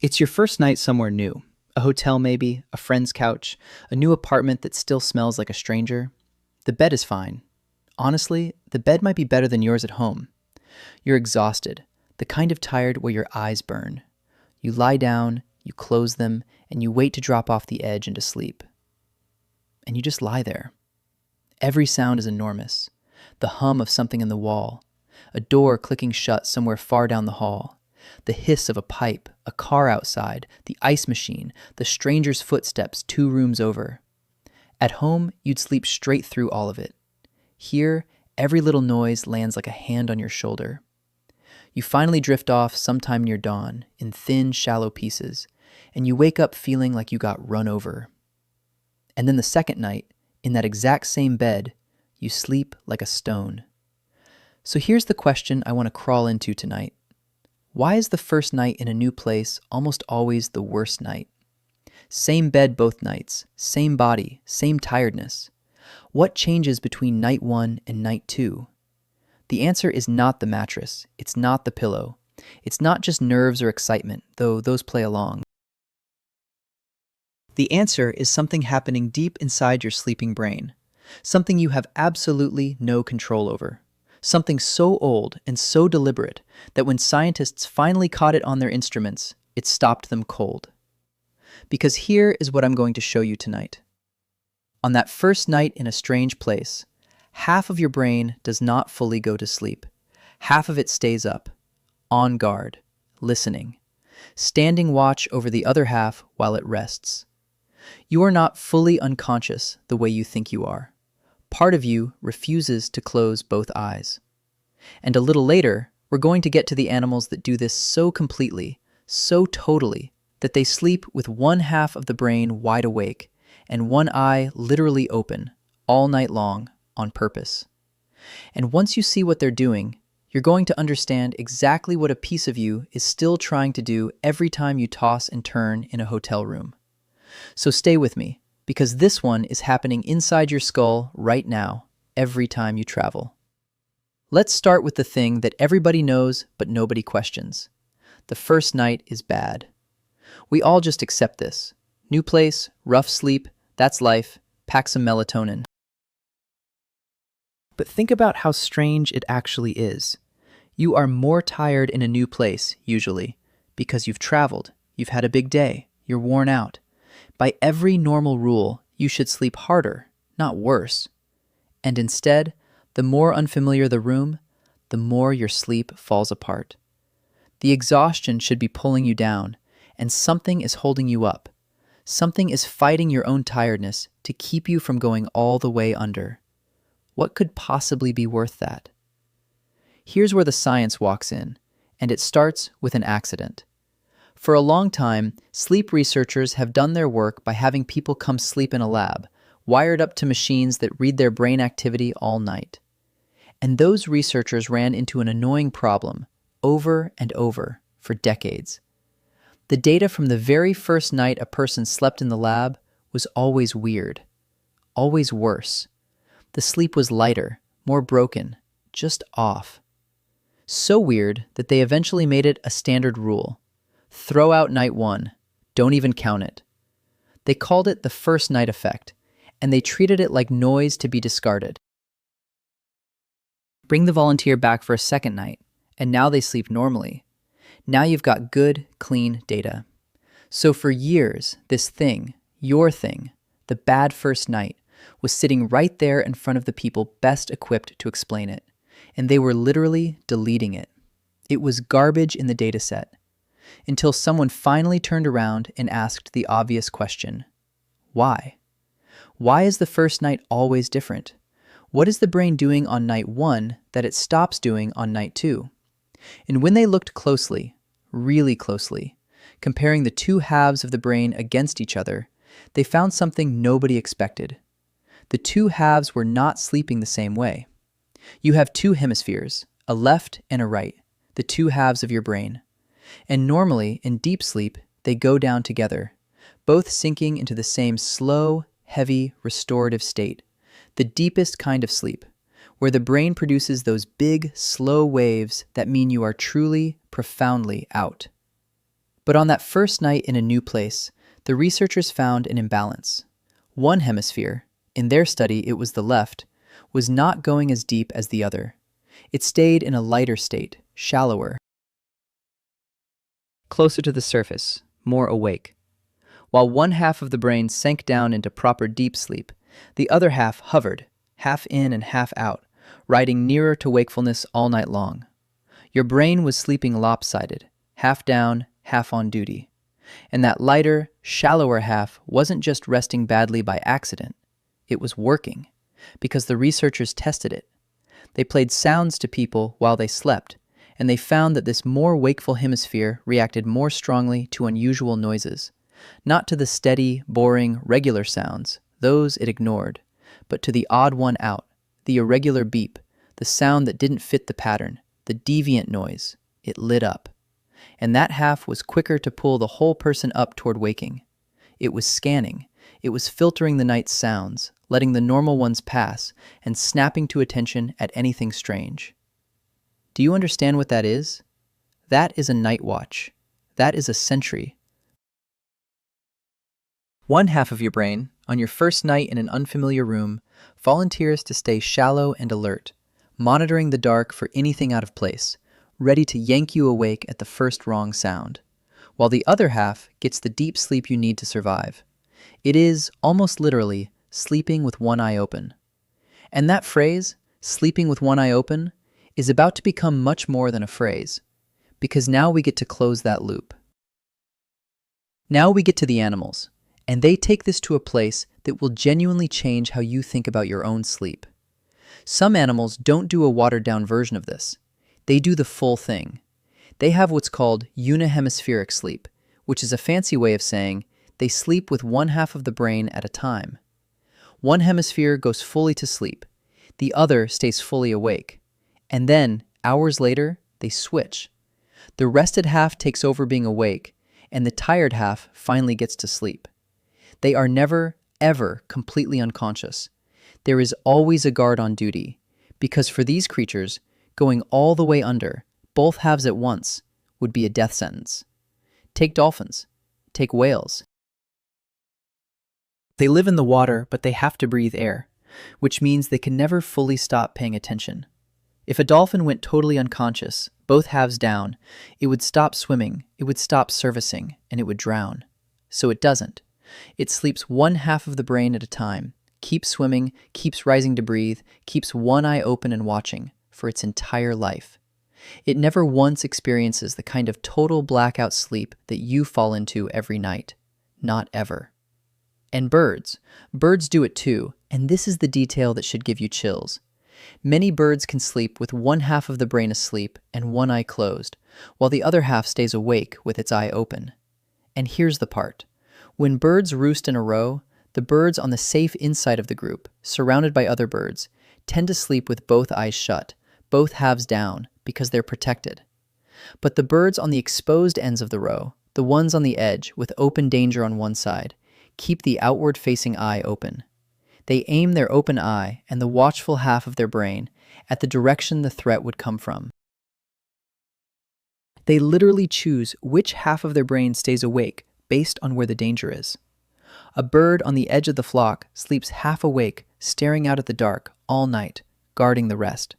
It's your first night somewhere new. A hotel, maybe, a friend's couch, a new apartment that still smells like a stranger. The bed is fine. Honestly, the bed might be better than yours at home. You're exhausted, the kind of tired where your eyes burn. You lie down, you close them, and you wait to drop off the edge into sleep. And you just lie there. Every sound is enormous. The hum of something in the wall, a door clicking shut somewhere far down the hall, the hiss of a pipe, a car outside, the ice machine, the stranger's footsteps 2 rooms over. At home, you'd sleep straight through all of it. Here, every little noise lands like a hand on your shoulder. You finally drift off sometime near dawn, in thin, shallow pieces, and you wake up feeling like you got run over. And then the second night, in that exact same bed, you sleep like a stone. So here's the question I want to crawl into tonight. Why is the first night in a new place almost always the worst night? Same bed both nights, same body, same tiredness. What changes between night 1 and night 2? The answer is not the mattress, it's not the pillow. It's not just nerves or excitement, though those play along. The answer is something happening deep inside your sleeping brain. Something you have absolutely no control over. Something so old and so deliberate that when scientists finally caught it on their instruments, it stopped them cold. Because here is what I'm going to show you tonight. On that first night in a strange place, half of your brain does not fully go to sleep. Half of it stays up, on guard, listening, standing watch over the other half while it rests. You are not fully unconscious the way you think you are. Part of you refuses to close both eyes. And a little later, we're going to get to the animals that do this so completely, so totally, that they sleep with one half of the brain wide awake and one eye literally open all night long on purpose. And once you see what they're doing, you're going to understand exactly what a piece of you is still trying to do every time you toss and turn in a hotel room. So stay with me, because this one is happening inside your skull right now, every time you travel. Let's start with the thing that everybody knows but nobody questions. The first night is bad. We all just accept this. New place, rough sleep, that's life, pack some melatonin. But think about how strange it actually is. You are more tired in a new place, usually, because you've traveled, you've had a big day, you're worn out. By every normal rule, you should sleep harder, not worse. And instead, the more unfamiliar the room, the more your sleep falls apart. The exhaustion should be pulling you down, and something is holding you up. Something is fighting your own tiredness to keep you from going all the way under. What could possibly be worth that? Here's where the science walks in, and it starts with an accident. For a long time, sleep researchers have done their work by having people come sleep in a lab, wired up to machines that read their brain activity all night. And those researchers ran into an annoying problem, over and over, for decades. The data from the very first night a person slept in the lab was always weird, always worse. The sleep was lighter, more broken, just off. So weird that they eventually made it a standard rule. Throw out night 1. Don't even count it. They called it the first night effect, and they treated it like noise to be discarded. Bring the volunteer back for a second night, and now they sleep normally. Now you've got good, clean data. So for years, this thing, your thing, the bad first night, was sitting right there in front of the people best equipped to explain it, and they were literally deleting it. It was garbage in the dataset. Until someone finally turned around and asked the obvious question. Why? Why is the first night always different? What is the brain doing on night 1 that it stops doing on night 2? And when they looked closely, really closely, comparing the two halves of the brain against each other, they found something nobody expected. The two halves were not sleeping the same way. You have two hemispheres, a left and a right, the two halves of your brain. And normally, in deep sleep, they go down together, both sinking into the same slow, heavy, restorative state, the deepest kind of sleep, where the brain produces those big, slow waves that mean you are truly, profoundly out. But on that first night in a new place, the researchers found an imbalance. One hemisphere, in their study it was the left, was not going as deep as the other. It stayed in a lighter state, shallower, closer to the surface, more awake. While one half of the brain sank down into proper deep sleep, the other half hovered, half in and half out, riding nearer to wakefulness all night long. Your brain was sleeping lopsided, half down, half on duty. And that lighter, shallower half wasn't just resting badly by accident. It was working, because the researchers tested it. They played sounds to people while they slept, and they found that this more wakeful hemisphere reacted more strongly to unusual noises. Not to the steady, boring, regular sounds, those it ignored, but to the odd one out, the irregular beep, the sound that didn't fit the pattern, the deviant noise. It lit up. And that half was quicker to pull the whole person up toward waking. It was scanning. It was filtering the night's sounds, letting the normal ones pass, and snapping to attention at anything strange. Do you understand what that is? That is a night watch. That is a sentry. One half of your brain, on your first night in an unfamiliar room, volunteers to stay shallow and alert, monitoring the dark for anything out of place, ready to yank you awake at the first wrong sound, while the other half gets the deep sleep you need to survive. It is, almost literally, sleeping with one eye open. And that phrase, sleeping with one eye open, is about to become much more than a phrase, because now we get to close that loop. Now we get to the animals, and they take this to a place that will genuinely change how you think about your own sleep. Some animals don't do a watered-down version of this. They do the full thing. They have what's called unihemispheric sleep, which is a fancy way of saying they sleep with one half of the brain at a time. One hemisphere goes fully to sleep. The other stays fully awake. And then, hours later, they switch. The rested half takes over being awake, and the tired half finally gets to sleep. They are never, ever completely unconscious. There is always a guard on duty, because for these creatures, going all the way under, both halves at once, would be a death sentence. Take dolphins. Take whales. They live in the water, but they have to breathe air, which means they can never fully stop paying attention. If a dolphin went totally unconscious, both halves down, it would stop swimming, it would stop servicing, and it would drown. So it doesn't. It sleeps one half of the brain at a time, keeps swimming, keeps rising to breathe, keeps one eye open and watching for its entire life. It never once experiences the kind of total blackout sleep that you fall into every night. Not ever. And birds do it too, and this is the detail that should give you chills. Many birds can sleep with one half of the brain asleep and one eye closed, while the other half stays awake with its eye open. And here's the part. When birds roost in a row, the birds on the safe inside of the group, surrounded by other birds, tend to sleep with both eyes shut, both halves down, because they're protected. But the birds on the exposed ends of the row, the ones on the edge with open danger on one side, keep the outward-facing eye open. They aim their open eye and the watchful half of their brain at the direction the threat would come from. They literally choose which half of their brain stays awake based on where the danger is. A bird on the edge of the flock sleeps half awake, staring out at the dark all night, guarding the rest.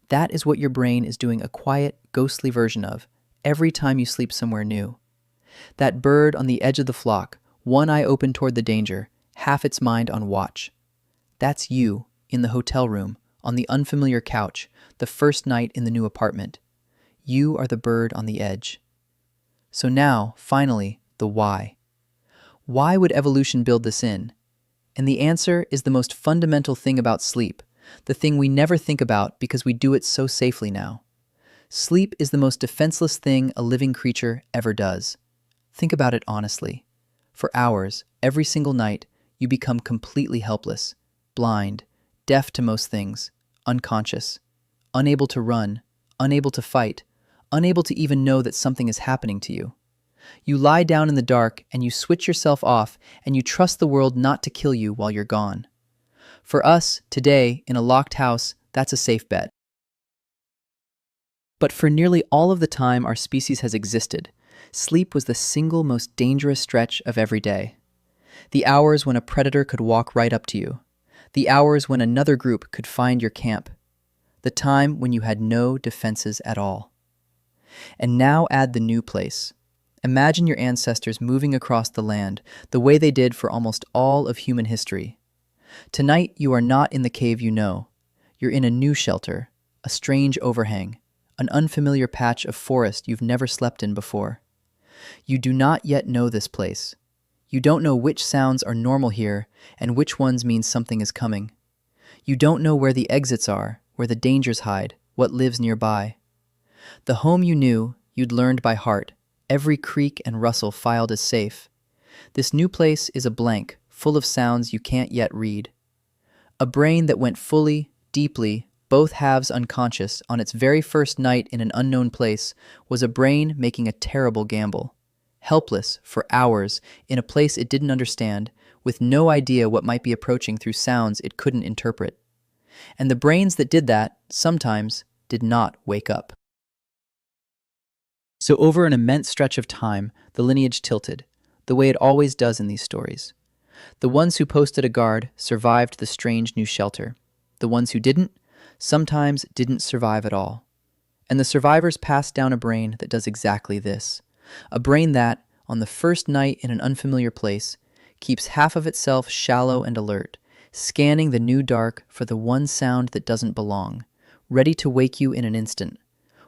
That is what your brain is doing a quiet, ghostly version of every time you sleep somewhere new. That bird on the edge of the flock, one eye open toward the danger, half its mind on watch. That's you, in the hotel room, on the unfamiliar couch, the first night in the new apartment. You are the bird on the edge. So now, finally, the why. Why would evolution build this in? And the answer is the most fundamental thing about sleep, the thing we never think about because we do it so safely now. Sleep is the most defenseless thing a living creature ever does. Think about it honestly. For hours, every single night, you become completely helpless, blind, deaf to most things, unconscious, unable to run, unable to fight, unable to even know that something is happening to you. You lie down in the dark and you switch yourself off and you trust the world not to kill you while you're gone. For us, today, in a locked house, that's a safe bet. But for nearly all of the time our species has existed, sleep was the single most dangerous stretch of every day. The hours when a predator could walk right up to you. The hours when another group could find your camp. The time when you had no defenses at all. And now add the new place. Imagine your ancestors moving across the land the way they did for almost all of human history. Tonight, you are not in the cave you know. You're in a new shelter, a strange overhang, an unfamiliar patch of forest you've never slept in before. You do not yet know this place. You don't know which sounds are normal here and which ones mean something is coming. You don't know where the exits are, where the dangers hide, what lives nearby. The home you knew, you'd learned by heart, every creak and rustle filed as safe. This new place is a blank, full of sounds you can't yet read. A brain that went fully, deeply, both halves unconscious on its very first night in an unknown place was a brain making a terrible gamble. Helpless for hours in a place it didn't understand, with no idea what might be approaching through sounds it couldn't interpret. And the brains that did that, sometimes, did not wake up. So over an immense stretch of time, the lineage tilted, the way it always does in these stories. The ones who posted a guard survived the strange new shelter. The ones who didn't, sometimes didn't survive at all. And the survivors passed down a brain that does exactly this. A brain that, on the first night in an unfamiliar place, keeps half of itself shallow and alert, scanning the new dark for the one sound that doesn't belong, ready to wake you in an instant,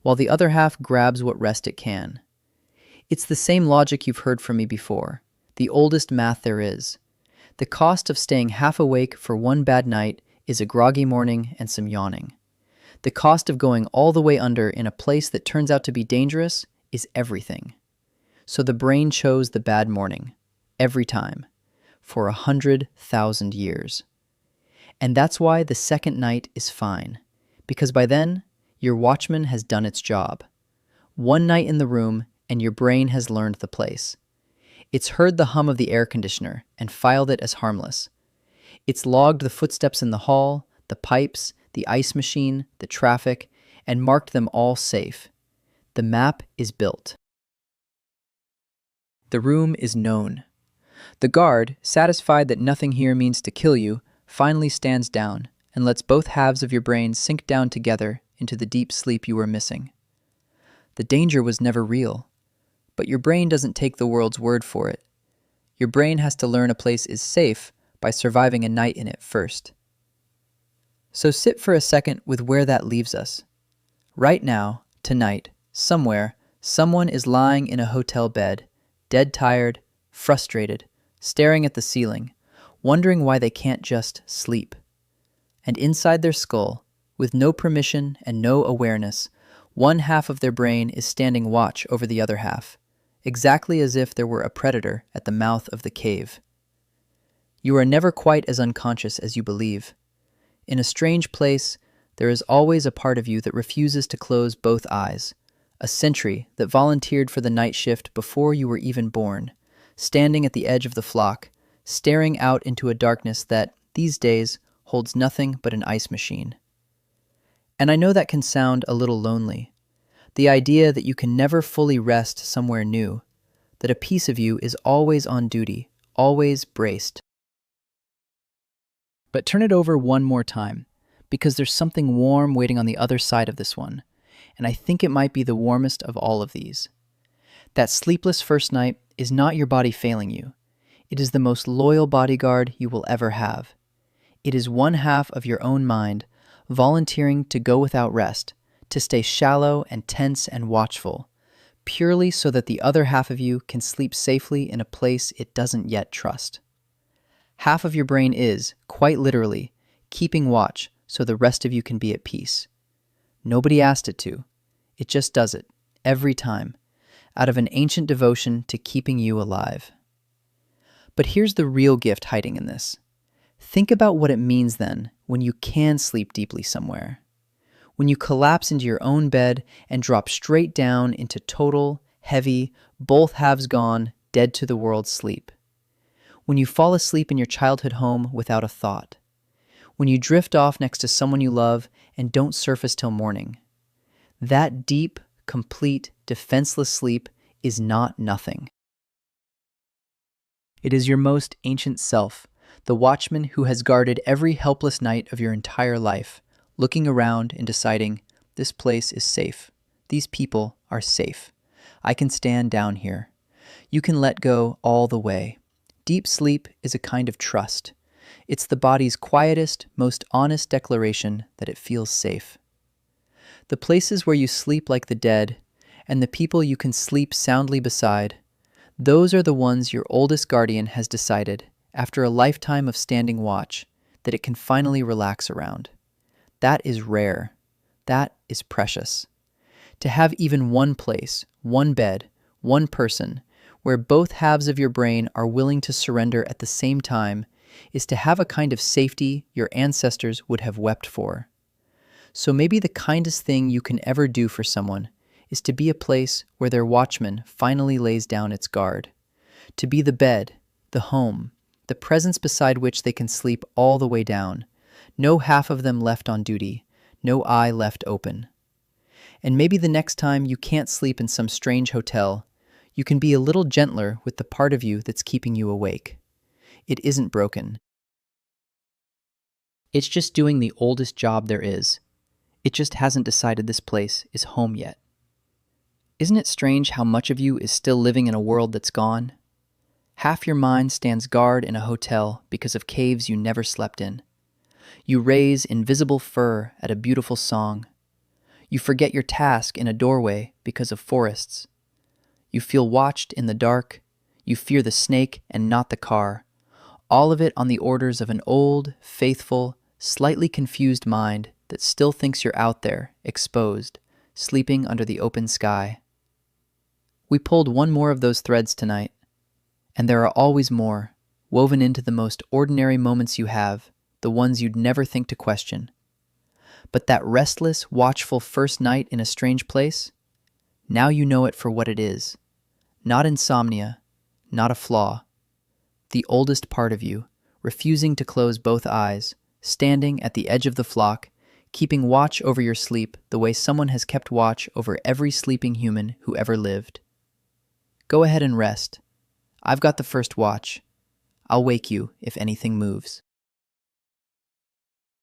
while the other half grabs what rest it can. It's the same logic you've heard from me before, the oldest math there is. The cost of staying half awake for one bad night is a groggy morning and some yawning. The cost of going all the way under in a place that turns out to be dangerous is everything. So the brain chose the bad morning, every time, for 100,000 years. And that's why the second night is fine, because by then, your watchman has done its job. One night in the room, and your brain has learned the place. It's heard the hum of the air conditioner and filed it as harmless. It's logged the footsteps in the hall, the pipes, the ice machine, the traffic, and marked them all safe. The map is built. The room is known. The guard, satisfied that nothing here means to kill you, finally stands down and lets both halves of your brain sink down together into the deep sleep you were missing. The danger was never real, but your brain doesn't take the world's word for it. Your brain has to learn a place is safe by surviving a night in it first. So sit for a second with where that leaves us. Right now, tonight, somewhere, someone is lying in a hotel bed, dead tired, frustrated, staring at the ceiling, wondering why they can't just sleep. And inside their skull, with no permission and no awareness, one half of their brain is standing watch over the other half, exactly as if there were a predator at the mouth of the cave. You are never quite as unconscious as you believe. In a strange place, there is always a part of you that refuses to close both eyes, a sentry that volunteered for the night shift before you were even born, standing at the edge of the flock, staring out into a darkness that, these days, holds nothing but an ice machine. And I know that can sound a little lonely. The idea that you can never fully rest somewhere new, that a piece of you is always on duty, always braced. But turn it over one more time, because there's something warm waiting on the other side of this one, and I think it might be the warmest of all of these. That sleepless first night is not your body failing you. It is the most loyal bodyguard you will ever have. It is one half of your own mind volunteering to go without rest, to stay shallow and tense and watchful, purely so that the other half of you can sleep safely in a place it doesn't yet trust. Half of your brain is, quite literally, keeping watch so the rest of you can be at peace. Nobody asked it to. It just does it, every time, out of an ancient devotion to keeping you alive. But here's the real gift hiding in this. Think about what it means then when you can sleep deeply somewhere. When you collapse into your own bed and drop straight down into total, heavy, both halves gone, dead to the world sleep. When you fall asleep in your childhood home without a thought. When you drift off next to someone you love and don't surface till morning. That deep, complete, defenseless sleep is not nothing. It is your most ancient self, the watchman who has guarded every helpless night of your entire life, looking around and deciding, this place is safe. These people are safe. I can stand down here. You can let go all the way. Deep sleep is a kind of trust. It's the body's quietest, most honest declaration that it feels safe. The places where you sleep like the dead, and the people you can sleep soundly beside, those are the ones your oldest guardian has decided, after a lifetime of standing watch, that it can finally relax around. That is rare. That is precious. To have even one place, one bed, one person, where both halves of your brain are willing to surrender at the same time, is to have a kind of safety your ancestors would have wept for. So maybe the kindest thing you can ever do for someone is to be a place where their watchman finally lays down its guard, to be the bed, the home, the presence beside which they can sleep all the way down, no half of them left on duty, no eye left open. And maybe the next time you can't sleep in some strange hotel, you can be a little gentler with the part of you that's keeping you awake. It isn't broken. It's just doing the oldest job there is. It just hasn't decided this place is home yet. Isn't it strange how much of you is still living in a world that's gone? Half your mind stands guard in a hotel because of caves you never slept in. You raise invisible fur at a beautiful song. You forget your task in a doorway because of forests. You feel watched in the dark. You fear the snake and not the car. All of it on the orders of an old, faithful, slightly confused mind that still thinks you're out there, exposed, sleeping under the open sky. We pulled one more of those threads tonight, and there are always more, woven into the most ordinary moments you have, the ones you'd never think to question. But that restless, watchful first night in a strange place, now you know it for what it is. Not insomnia, not a flaw. The oldest part of you, refusing to close both eyes, standing at the edge of the flock, keeping watch over your sleep the way someone has kept watch over every sleeping human who ever lived. Go ahead and rest. I've got the first watch. I'll wake you if anything moves.